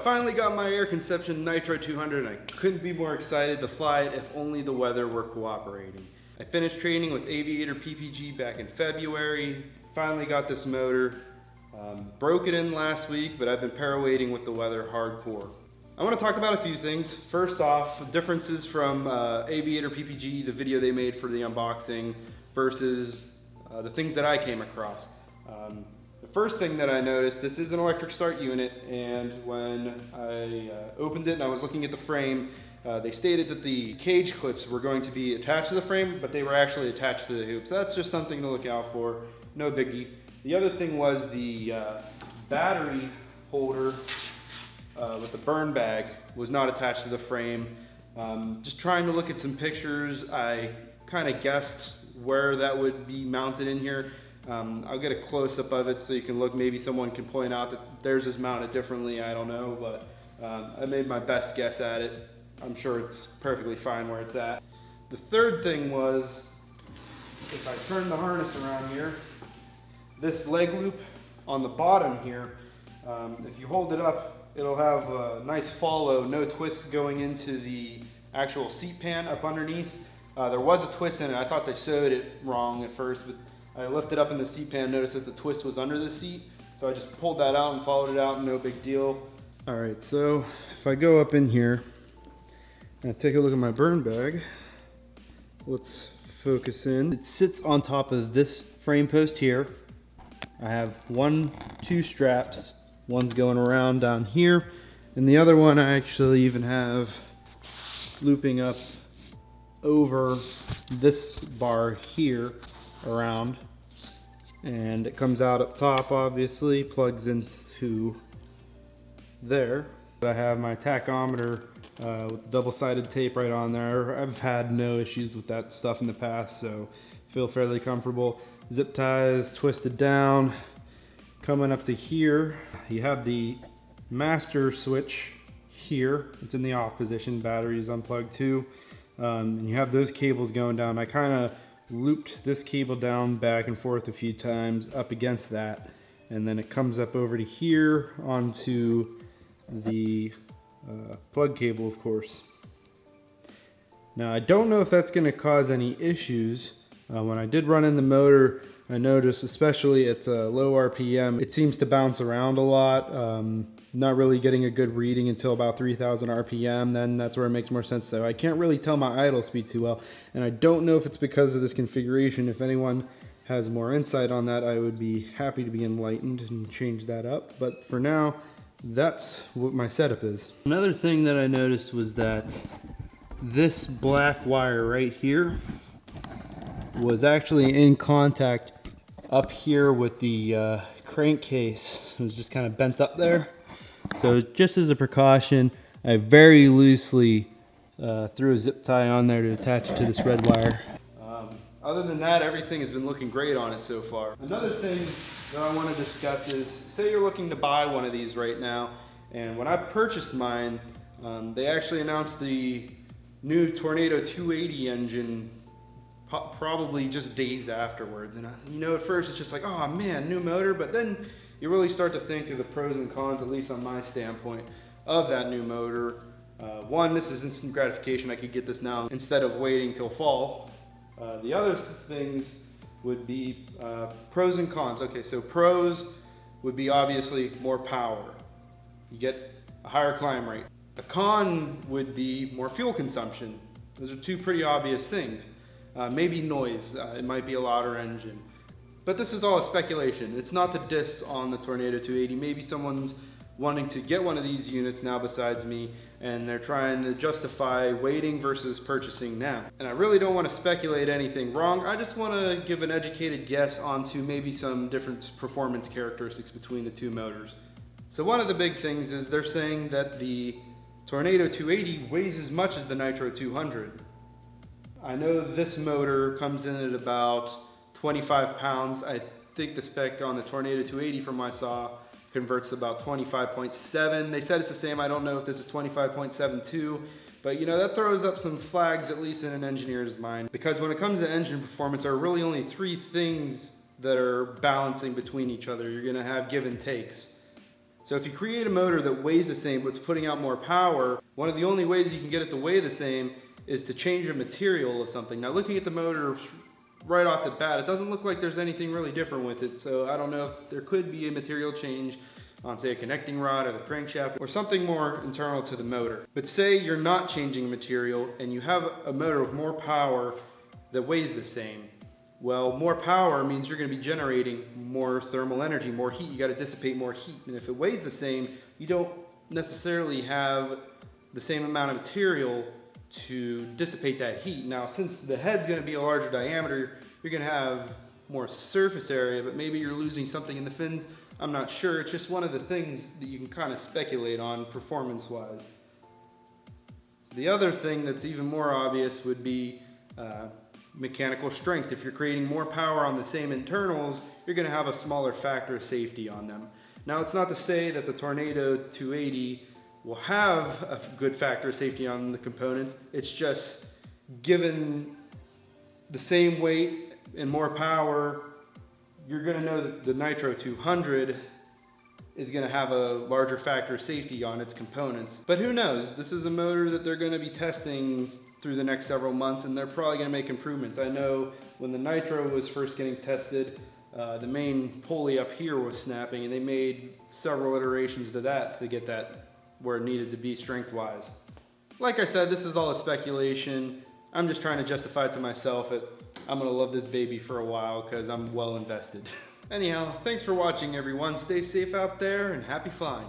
finally got my Air Conception Nitro 200 and I couldn't be more excited to fly it if only the weather were cooperating. I finished training with Aviator PPG back in February, finally got this motor. Broke it in last week, but I've been para-waiting with the weather hardcore. I want to talk about a few things. First off, differences from Aviator PPG, the video they made for the unboxing, versus the things that I came across. The first thing that I noticed, this is an electric start unit, and when I opened it and I was looking at the frame, they stated that the cage clips were going to be attached to the frame, but they were actually attached to the hoop. So that's just something to look out for, no biggie. The other thing was the battery holder with the burn bag was not attached to the frame. Just trying to look at some pictures, I kind of guessed where that would be mounted in here. I'll get a close-up of it so you can look. Maybe someone can point out that theirs is mounted differently, I don't know, but I made my best guess at it. I'm sure it's perfectly fine where it's at. The third thing was, if I turn the harness around here, this leg loop on the bottom here, if you hold it up, it'll have a nice follow, no twists going into the actual seat pan up underneath. There was a twist in it. I thought they sewed it wrong at first, but I lifted up in the seat pan, noticed that the twist was under the seat, so I just pulled that out and followed it out, no big deal. All right, so if I go up in here and I take a look at my burn bag, let's focus in. It sits on top of this frame post here. I have two straps. One's going around down here, and the other one I actually even have looping up over this bar here around, and it comes out up top, obviously plugs into there. I have my tachometer with double-sided tape right on there. I've had no issues with that stuff in the past, so feel fairly comfortable. Zip ties twisted down. Coming up to here, you have the master switch here. It's in the off position, battery is unplugged too. And you have those cables going down. I kind of looped this cable down back and forth a few times up against that, and then it comes up over to here onto the plug cable, of course. Now I don't know if that's going to cause any issues. When I did run in the motor, I noticed, especially at low RPM, it seems to bounce around a lot. Not really getting a good reading until about 3,000 RPM, then that's where it makes more sense. So I can't really tell my idle speed too well, and I don't know if it's because of this configuration. If anyone has more insight on that, I would be happy to be enlightened and change that up. But for now, that's what my setup is. Another thing that I noticed was that this black wire right here was actually in contact up here with the crankcase. It was just kind of bent up there. So just as a precaution, I very loosely threw a zip tie on there to attach it to this red wire. Other than that, everything has been looking great on it so far. Another thing that I want to discuss is, say you're looking to buy one of these right now, and when I purchased mine, they actually announced the new Tornado 280 engine probably just days afterwards. And at first it's just like, oh man, new motor, but then you really start to think of the pros and cons, at least on my standpoint, of that new motor. One, this is instant gratification. I could get this now instead of waiting till fall. The other things would be pros and cons. Okay, so pros would be obviously more power. You get a higher climb rate. A con would be more fuel consumption. Those are two pretty obvious things. Maybe noise, it might be a louder engine. But this is all a speculation. It's not the diss on the Tornado 280. Maybe someone's wanting to get one of these units now besides me, and they're trying to justify waiting versus purchasing now. And I really don't want to speculate anything wrong. I just want to give an educated guess onto maybe some different performance characteristics between the two motors. So one of the big things is they're saying that the Tornado 280 weighs as much as the Nitro 200. I know this motor comes in at about 25 pounds. I think the spec on the Tornado 280 from what I saw converts to about 25.7. They said it's the same. I don't know if this is 25.72, but that throws up some flags, at least in an engineer's mind. Because when it comes to engine performance, there are really only three things that are balancing between each other. You're gonna have give and takes. So if you create a motor that weighs the same but's putting out more power, one of the only ways you can get it to weigh the same is to change the material of something. Now looking at the motor right off the bat, it doesn't look like there's anything really different with it, so I don't know if there could be a material change on, say, a connecting rod or the crankshaft or something more internal to the motor. But say you're not changing material and you have a motor with more power that weighs the same. Well, more power means you're going to be generating more thermal energy, more heat. You got to dissipate more heat. And if it weighs the same, you don't necessarily have the same amount of material to dissipate that heat. Now, since the head's going to be a larger diameter, you're going to have more surface area, but maybe you're losing something in the fins. I'm not sure. It's just one of the things that you can kind of speculate on performance-wise. The other thing that's even more obvious would be mechanical strength. If you're creating more power on the same internals, you're going to have a smaller factor of safety on them. Now, it's not to say that the Tornado 280 will have a good factor of safety on the components. It's just given the same weight and more power, you're going to know that the Nitro 200 is going to have a larger factor of safety on its components. But who knows? This is a motor that they're going to be testing through the next several months, and they're probably going to make improvements. I know when the Nitro was first getting tested, the main pulley up here was snapping, and they made several iterations to that to get that where it needed to be strength-wise. Like I said, this is all a speculation. I'm just trying to justify to myself that I'm going to love this baby for a while because I'm well invested. Anyhow, thanks for watching, everyone. Stay safe out there and happy flying.